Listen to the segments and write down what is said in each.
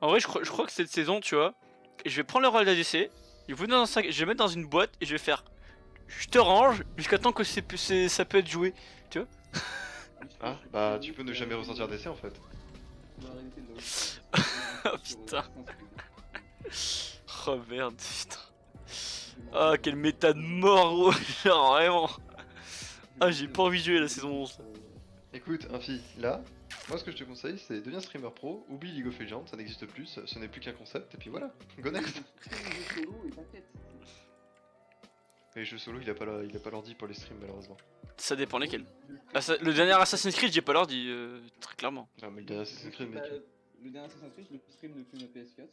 En vrai, je crois que cette saison, tu vois, je vais prendre le rôle d'ADC, je vais le mettre dans une boîte et je vais faire. Je te range jusqu'à temps que ça peut être joué, tu vois. Ah, bah tu peux ne jamais ressortir d'essai en fait. Dans la réalité de LoL. Oh putain. Je pense que. Oh merde, putain. Je vais Ah, mentir, quelle méta de mort, gros. Genre, vraiment. je vais Ah, j'ai mentir, pas envie de jouer la je vais saison 11. Écoute, Infi, là, moi ce que je te conseille c'est deviens streamer pro, oublie League of Legends, ça n'existe plus, ce n'est plus qu'un concept, et puis voilà, go next. Stream jeu solo et t'inquiète. Et les jeux solo il a pas l'ordi pour les streams malheureusement. Ça dépend lesquels. Le dernier Assassin's Creed, j'ai pas l'ordi, très clairement. Non mais le dernier Assassin's Creed mec. Le dernier Assassin's Creed, je le stream depuis ma PS4.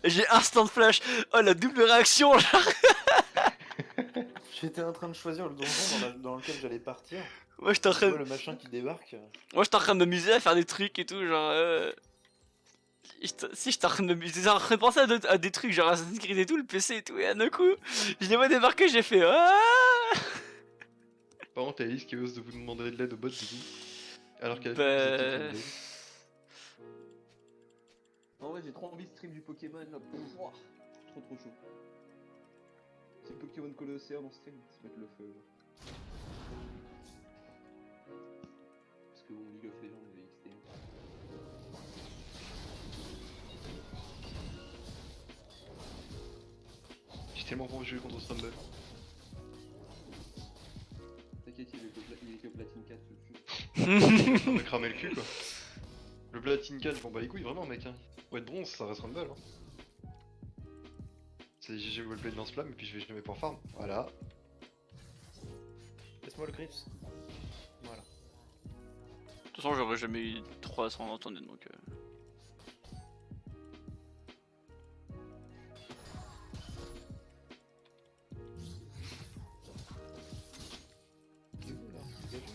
J'ai instant flash. Oh, la double réaction là. J'étais en train de choisir le donjon dans lequel j'allais partir. Moi, j'étais en Tu train vois de... le machin qui débarque. Moi, j'étais en train de m'amuser à faire des trucs et tout, genre. Si, j'étais en train de m'amuser, en train de penser à des trucs, genre Assassin's Creed et tout, le PC et tout, et d'un coup, je les vois débarquer, j'ai fait. Ah. Par contre, Alice qui ose de vous demander de l'aide au bot du coup. Alors qu'à la fin, Bah... vous étiez team Blade. En vrai, j'ai trop envie de stream du Pokémon là. Pouah, trop chaud. C'est Pokémon Colosseum en stream, se mettre le feu. Genre. Parce que bon, League of Legends, vous avez XT. J'ai tellement pas envie de jouer contre Stumble. T'inquiète, il est que Platine 4 dessus. On m'a cramé le cul quoi. Le Platine 4, je m'en bats les couilles vraiment mec hein. Pour être bronze, ça reste Rumble hein. C'est GG Wellplay de lance-flamme et puis je vais jamais pour farm. Voilà. Laisse-moi le Grips. Voilà. De toute façon, j'aurais jamais eu 300 entendus donc. Il est où là Dégagé.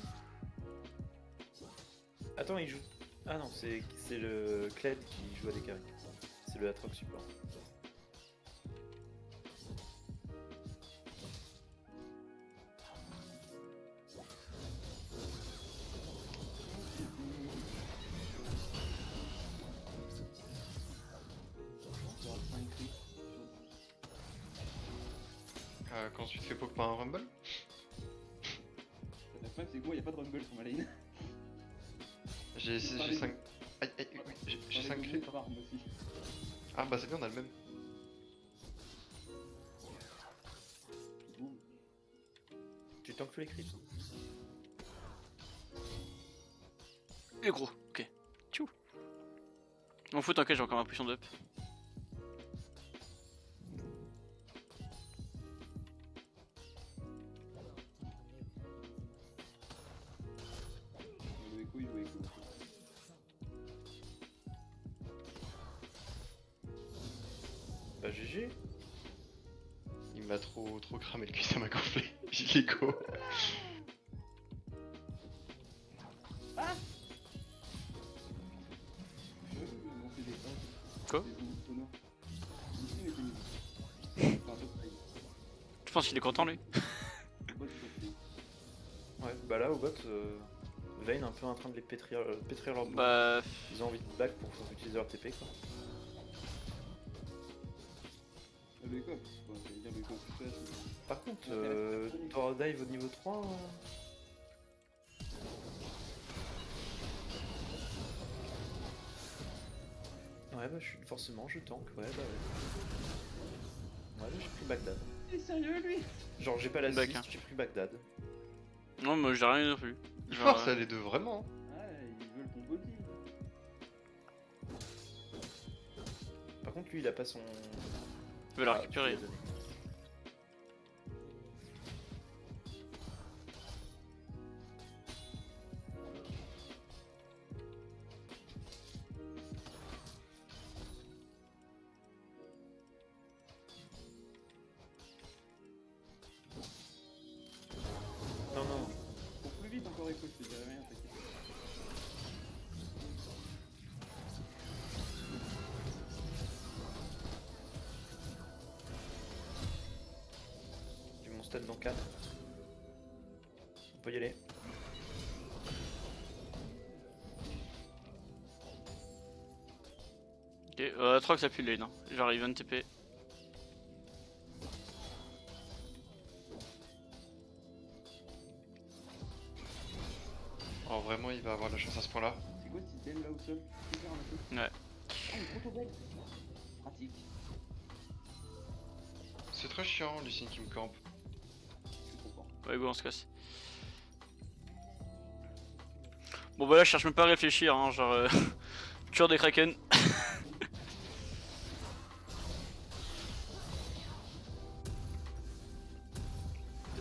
Attends, il joue. Ah non, c'est le Kled qui joue à des carrés. C'est le Atrox support. Quand tu te fais poke par un Rumble. La preuve, c'est quoi? Y'a pas de Rumble sur ma lane. J'ai 5. Aïe aïe, oui, j'ai 5 cris. Aussi. Ah bah c'est bien, on a le même. Boum. Tu tankes tous les Grips. Et gros, ok. Tchou. M'en fous, t'inquiète, j'ai encore ma potion d'up. Le écho, il joue écho. Bah GG. Il m'a trop cramé le cul, ça m'a gonflé. J'ai l'écho. Quoi? Je pense qu'il est content lui. Ouais, bah là au bot, Vayne un peu en train de les pétrir leur boule. Bah. Ils ont envie de back pour utiliser leur TP quoi. Par contre, Tor dive au niveau 3. Ouais bah forcément je tank, ouais bah ouais. Ouais bah j'ai pris Bagdad. Il est sérieux lui? Genre j'ai pas Back, l'assist, hein. j'ai pris Bagdad. Non, moi j'ai rien non plus. Il Genre, force les deux vraiment. Ouais, ils veulent ton body. Par contre lui il a pas son... je vais la Ah, récupérer. tu l'as donné. Non non. Faut plus vite encore écho, je te dirai rien, t'inquiète. J'ai mon stun dans 4. On peut y aller. Ok, Atrox a plus de lane, hein. Genre il vient de TP. Oh, vraiment, il va avoir la chance à ce point-là. C'est quoi ce système là au sol? Tu peux faire un peu? Ouais. Oh, une proto-belle. Pratique. C'est très chiant, Lucien qui me campe. Je suis trop fort. Ouais, go, on se casse. Bon bah là je cherche même pas à réfléchir, hein, genre tueur des kraken.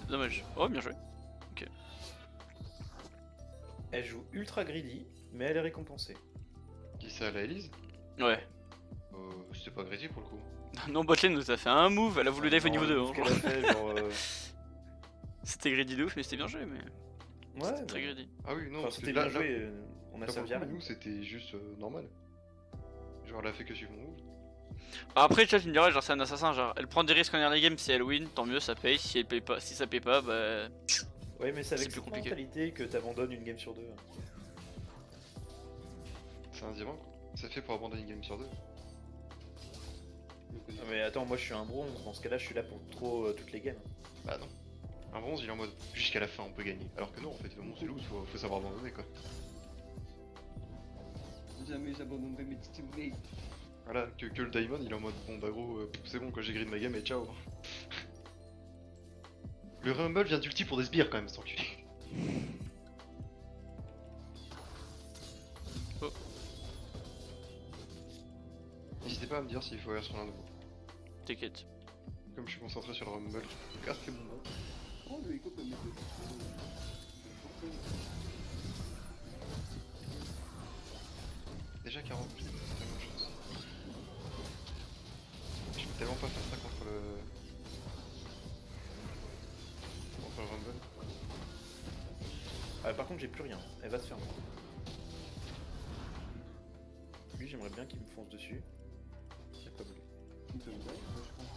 Dommage. Oh bien joué. Elle joue ultra greedy, mais elle est récompensée. Qui c'est, la Elise? Ouais. C'était pas greedy pour le coup. Non, botlane nous a fait un move, elle a voulu dive au Non, niveau le 2. move Hein, qu'elle genre. a fait, genre, C'était greedy de ouf, mais c'était bien joué, mais ouais, c'était très greedy. Ah oui, non, enfin, parce que c'était là, bien là, joué, on a là, pour servi le à coup, rien. nous, c'était juste normal. Genre, elle a fait que suivre mon move. Bah, après, tu vois, tu me diras, genre c'est un assassin, genre elle prend des risques en early game, si elle win, tant mieux, ça paye, si elle paye pas, si ça paye pas, bah. Ouais, mais c'est avec C'est plus cette compliqué. mentalité que t'abandonnes une game sur deux. C'est un diamant, quoi. C'est fait pour abandonner une game sur deux. Ah, mais attends, moi je suis un bronze, dans ce cas-là je suis là pour trop toutes les games. Bah non. Un bronze, il est en mode jusqu'à la fin, on peut gagner. Alors que non, en fait, le monde c'est loose, faut savoir abandonner quoi. Jamais j'abandonnerai mes teammates. Voilà, que le diamond, il est en mode bon bah gros, c'est bon, quoi, j'ai grid ma game et ciao. Le Rumble vient d'ulti pour des sbires quand même, cet enculé. Oh. N'hésitez pas à me dire s'il faut aller sur l'un de vous. T'inquiète. Comme je suis concentré sur le Rumble, je me casse mon nom. Oh, le écho peut mettre le. Déjà 40, c'est tellement de chance. Je peux tellement pas faire ça contre le... Contre le Rumble. Ah, par contre j'ai plus rien, elle va se faire mal. Lui j'aimerais bien qu'il me fonce dessus. Il a pas voulu. Il peut me dire, je pense.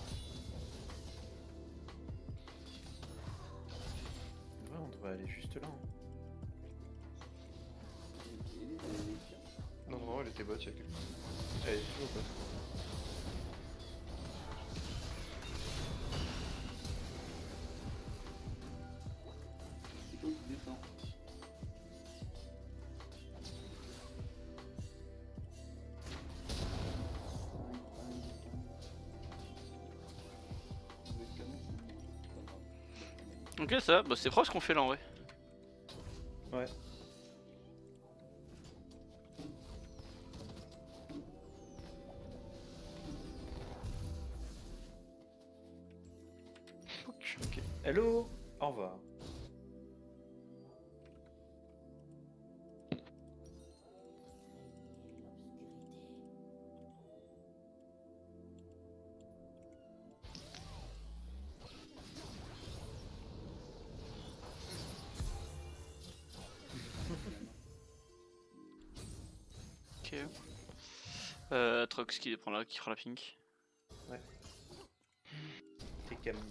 Ouais, on devrait aller juste là. Hein. Non, non, elle était bot, il y a quelques... Elle est toujours pas. C'est quoi qui descend? Ok, ça, bah c'est propre ce qu'on fait là en vrai. Ouais. Ok. Hello. Au revoir. Ok. Trox qui prend la pink. T'es Camille.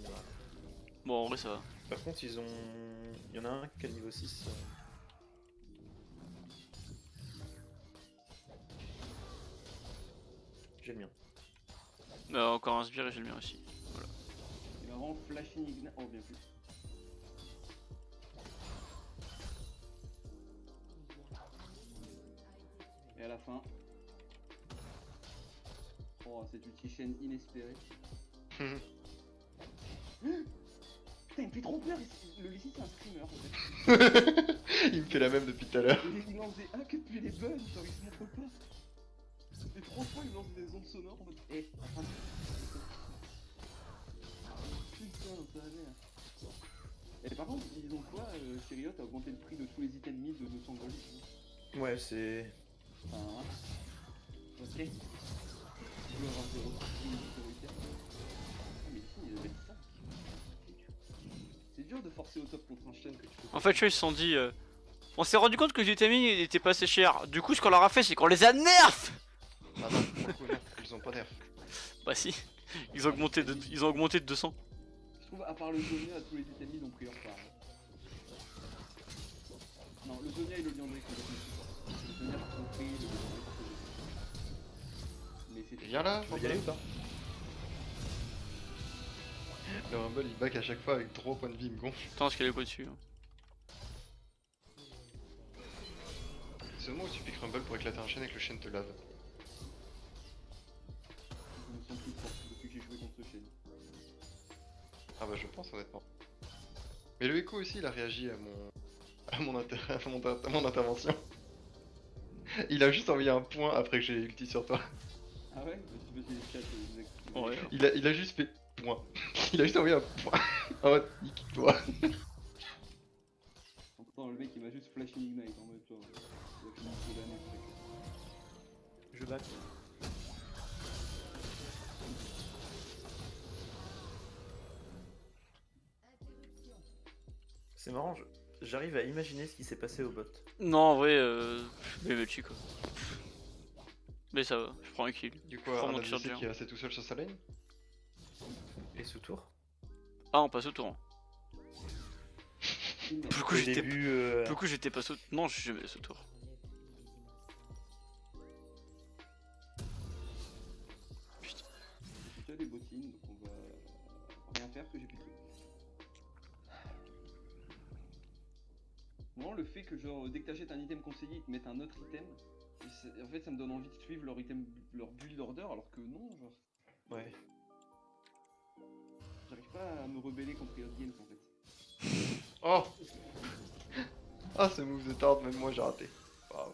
Bon, en vrai ça va. Par contre, ils ont. Il y en a un qui a le niveau 6. J'ai le mien. Encore un sbire et j'ai le mien aussi. Il va vraiment flashing ignite. Oh, bien plus. Et à la fin. Oh, cette ulti chaîne inespérée. Putain, il me fait trop peur. Le Lissi, c'est un streamer en fait. Il me fait la même depuis tout à l'heure. Il lance des hacks depuis les bugs, genre il se montre pas. Et 3 fois il lance des ondes sonores en mode. Eh, enfin. Putain, ça a l'air. Et par contre, ils ont quoi Chariot a augmenté le prix de tous les items mid de 200 gold. Ouais, c'est. Enfin, hein. Ok. Tu peux avoir 0 item. Ah, mais si, il avait 5. C'est dur de forcer au top contre un chien que tu peux. En fait, tu vois, ils se sont dit. On s'est rendu compte que le timing était pas assez cher. Du coup, ce qu'on leur a fait, c'est qu'on les a nerfs. Ah non, pour le coup, non, ils ont pas nerf. Bah si. Ils ont augmenté de 200. Je trouve, à part le Zonia, tous les items mid ont pris leur part. Non, le Zonia et le Liandry complètement support. Le Zonia pour son prix, le Liandry pour son. Mais Viens là, Tu veux y aller ou pas? Le Rumble il back à chaque fois avec 3 points de vie, il me gonfle. Attends, parce qu'elle est quoi dessus hein. C'est le moment où tu piques Rumble pour éclater un chêne et que le chêne te lave. Je me sens plus fort depuis que j'ai joué contre ce chêne. Ah bah je pense honnêtement. Mais le Echo aussi il a réagi à mon intervention. Il a juste envoyé un point après que j'ai ulti sur toi. Ah ouais? Vas-y, vas-y, chat, vous activez. Ouais. Il a juste fait point. Il a juste envoyé un point. En mode, nique-toi. Pourtant, le mec il m'a juste flash ignite en mode toi. Il a fini de l'année, ce truc. Je back. C'est marrant, j'arrive à imaginer ce qui s'est passé au bot. Non, en vrai, je me tue quoi. Mais ça va, je prends un kill. Du coup, Prends un mon ADC charger. qui est resté tout seul sur sa lane. Et ce tour. Ah, on passe au tour. Pour le coup, Au j'étais début, pour le coup, j'étais pas au... Non, je suis jamais au tour. Putain. J'ai déjà des bottines, donc on va rien faire parce que j'ai plus de trucs. Vraiment, le fait que genre dès que t'achètes un item conseillé, ils te mettent un autre item, en fait ça me donne envie de suivre leur item, leur build order, alors que non, genre, ouais. j'arrive pas à me rebeller contre Riot Games en fait. Oh. Ah, ce move de tard, même moi j'ai raté. Waouh.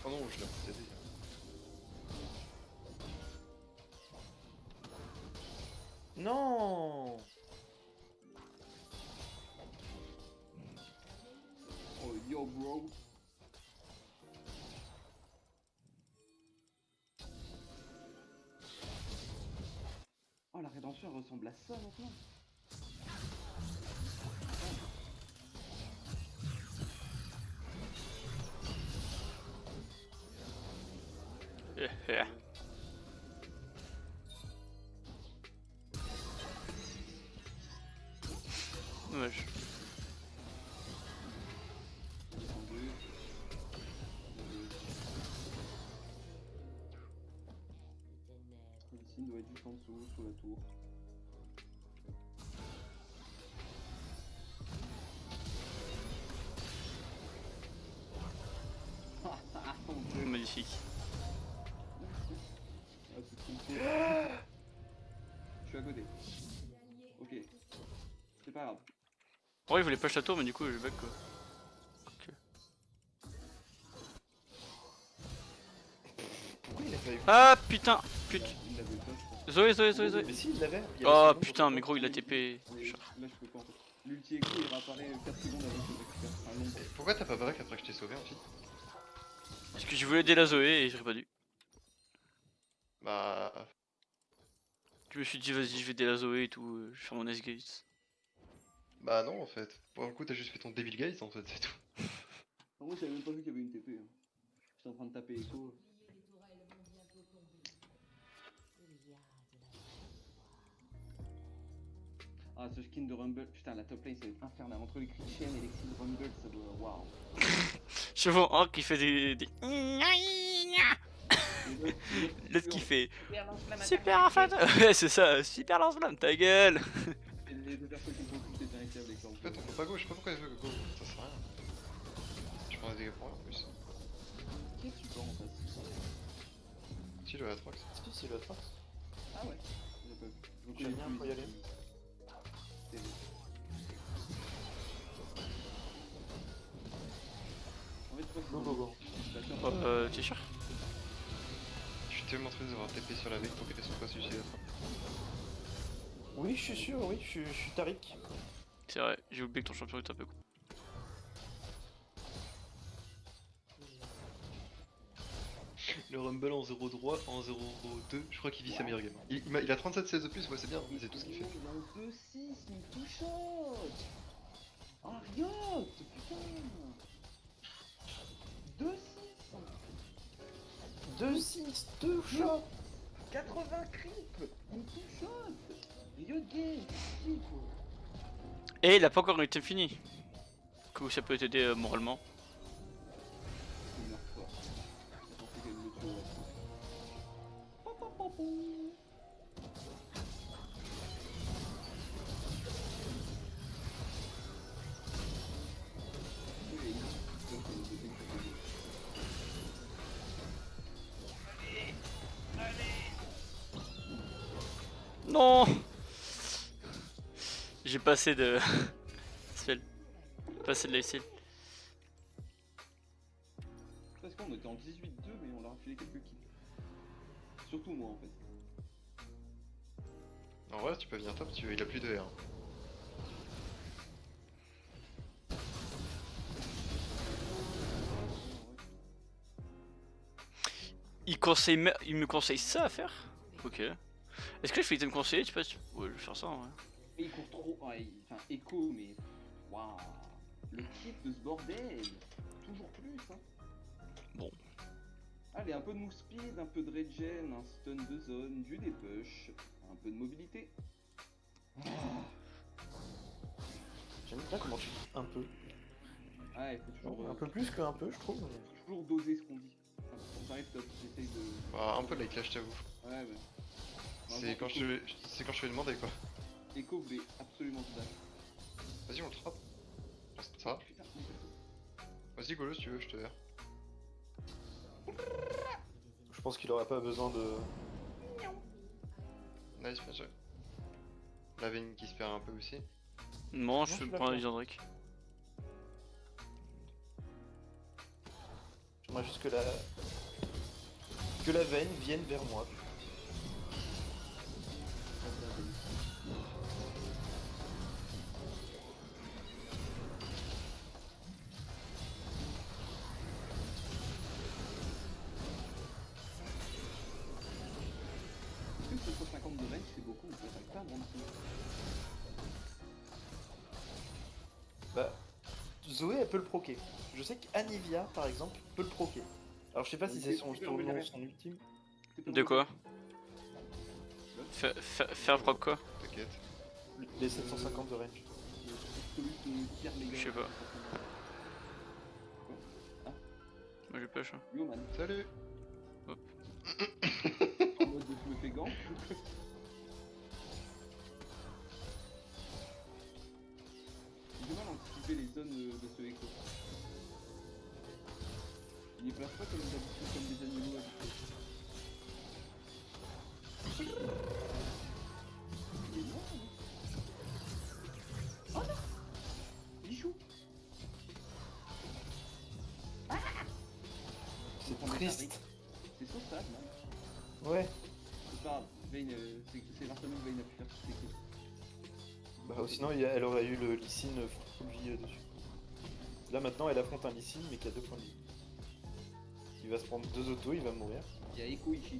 Oh non, je l'ai possédé. Non. Oh yo bro. Oh la rédemption elle ressemble à ça maintenant. Eh, eh. Dommage. Ici doit être juste en dessous, sous la tour. Ah, mon dieu. Magnifique. Ah, c'est trop cool. Je suis à côté. Ok. C'est pas grave. Ouais, il voulait pas le château, mais du coup, je back quoi. Ok. Pourquoi il a pas eu? Ah putain, putain. Il l'avait pas, je crois. Zoé. Mais si, il l'avait. il y avait Oh seconde putain, pour mais ça. gros, il a TP. Mais là, je peux pas en fait. L'ulti écho il réapparaît 4 secondes avant que je récupère un long. Et pourquoi t'as pas break après que je t'ai sauvé en fait? Parce que je voulais aider la Zoé et j'aurais pas dû. Bah. Je me suis dit, vas-y, je vais aider la Zoé et tout, je vais faire mon S-Gates. Bah non en fait. Pour le coup, t'as juste fait ton Devil Gaze en fait, c'est tout. En gros, j'avais même pas vu qu'il y avait une TP. Hein. J'étais en train de taper écho. Ah, ce skin de Rumble, putain, la top lane ça va être infernal. Entre les cris de chaîne et les skins de Rumble, ça doit. Waouh. Je vois un qui fait des... L'autre qui fait... Super enfant. Ouais, c'est ça, super lance-flamme, ta gueule. Les deux personnes qui me font tous étaient incables avec leur En fait, on peut pas go, je sais pas pourquoi il veut go, ça sert à rien. Je prends des dégâts pour rien en plus. Qui est support en face? Si, le Atrox. Si, c'est le Atrox. Ah ouais. J'ai pas vu. Je J'ai bien pour y aller. En fait, je crois que Go, go, go. T'es sûr? Je suis tellement triste d'avoir TP sur la veille pour qu'elle soit pas suicidée. Oui, je suis sûr, oui, je suis Tariq. C'est vrai, j'ai oublié que ton champion est un peu con. Le Rumble en 0 droit, en 0-2, je crois qu'il vit sa meilleure game. Il a 37 16 de plus, ouais c'est bien, mais c'est tout ce qu'il fait. Il a un 2-6, il tout shot. Ah, Riot, putain. 2-6. 2-6, 2 shots. 80 creep. Il tout shot. Riot Games, si quoi. Et il a pas encore un item fini. Du coup, ça peut t'aider moralement. Il meurt fort. J'ai pensé qu'elle me tuait. Non. J'ai passé de... spell. Passé de lifesteal. Parce qu'on était en 18-2 mais on leur a filé quelques kills. Surtout moi en fait. En vrai, tu peux venir top, il a plus de R. Il me conseille ça à faire. Ok. Est-ce que je vais te me conseiller? Tu peux... Ouais, je vais faire ça en vrai. Et il court trop. Ouais, enfin, Echo, mais. Waouh! Le kit de ce bordel! Toujours plus, hein! Bon. Allez, un peu de move speed, un peu de regen, un stun de zone, du dépush, un peu de mobilité. J'aime bien comment tu dis un peu. Ah, il faut toujours, Un peu plus qu'un peu, je trouve. mais- faut toujours doser ce qu'on dit. Enfin, quand t'arrives top, j'essaye de. Bah, un peu like là, je t'avoue. Ouais, ouais. C'est quand je fais demander quoi. Echo voulait absolument se battre. Vas-y, on le trappe. Ça. Putain, mais- Vas-y, Golo, si tu veux, je te verrai. Je pense qu'il aurait pas besoin de. Nice, bien joué. La veine qui se perd un peu aussi. Non, je je vais suis prendre un d'accord. Lysandric. J'aimerais juste que la veine vienne vers moi. Est-ce que 750 de range c'est beaucoup ou ça t'arrive pas à me rendre compte? Bah, Zoé elle peut le proquer. Je sais qu'Anivia par exemple peut le proquer. Alors je sais pas si c'est son nom, son ultime. De quoi? Faire proc quoi? T'inquiète. Les 750 de range. Je sais pas. Moi je pêche. Hein. Yo man, Salut. en mode je me fais gant. J'ai du mal à anticiper les zones de ce Echo. Il les place pas comme d'habitude, comme des animaux habitués. Il est mort, lui. Oh non! Bichou! C'est prendre triste. C'est so sad, man. Ouais. C'est pas grave, Vayne, c'est la semaine Vayne a pu faire tout ce qu'il Bah sinon elle aurait eu le Lee Sin full vie dessus. Là maintenant elle affronte un Lee Sin mais qui a 2 points de vie. Il va se prendre 2 autos, il va mourir. Il y a Echo ici.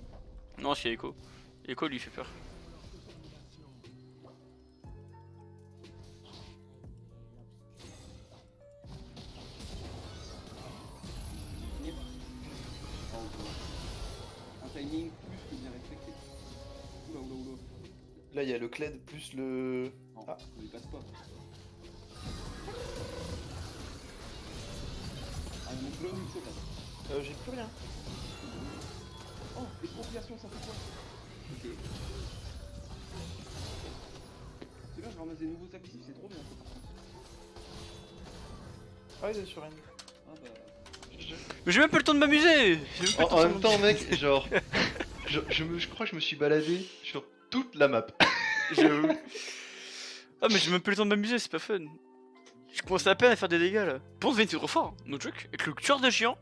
Non, c'est Echo. Echo lui fait peur. Yep. Oh, un timing plus que bien respecté. Oula oula oula. Là il y a le Kled plus le... Non, Ah. ne lui passe pas. Ah, mon clone, il saute là. J'ai plus rien. Oh, expropriation, ça fait quoi? Ok. C'est bien, je ramasse des nouveaux actifs, c'est trop bien ça par contre. Ah il est sur une. Ah bah. Mais j'ai même pas le temps de m'amuser. J'ai même pas le temps En de même temps, m'amuser. mec, genre. Je crois que je me suis baladé sur toute la map. J'avoue. Ah mais j'ai même pas le temps de m'amuser, c'est pas fun. Je commence à peine à faire des dégâts là. Pense Vayne c'est trop fort, no joke. Avec le tueur de géant.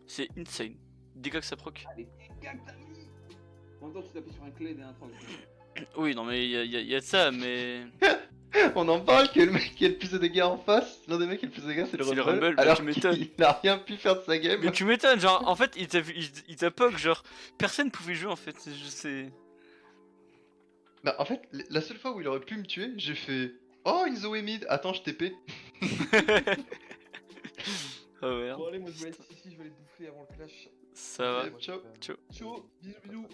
C'est insane. Dégâts que ça proc. Ah, les dégâts que t'as mis! En même temps, tu tapais sur un clé et un troll. Oui, non mais y a de ça, mais. On en parle que le mec qui a le plus de dégâts en face, l'un des mecs qui a le plus de dégâts, c'est le C'est le Rumble. Rumble, bah, alors tu m'étonnes. qu'il n'a rien pu faire de sa game. Mais tu m'étonnes, genre en fait il t'a poke, genre personne pouvait jouer en fait. Je sais. Bah, en fait, la seule fois où il aurait pu me tuer, j'ai fait. Oh, une Zoé mid, attends, je TP. Oh merde. Bon, allez, moi je vais être ici, je vais aller bouffer avant le clash. Ça va. Ciao. Ciao, bisous bisous.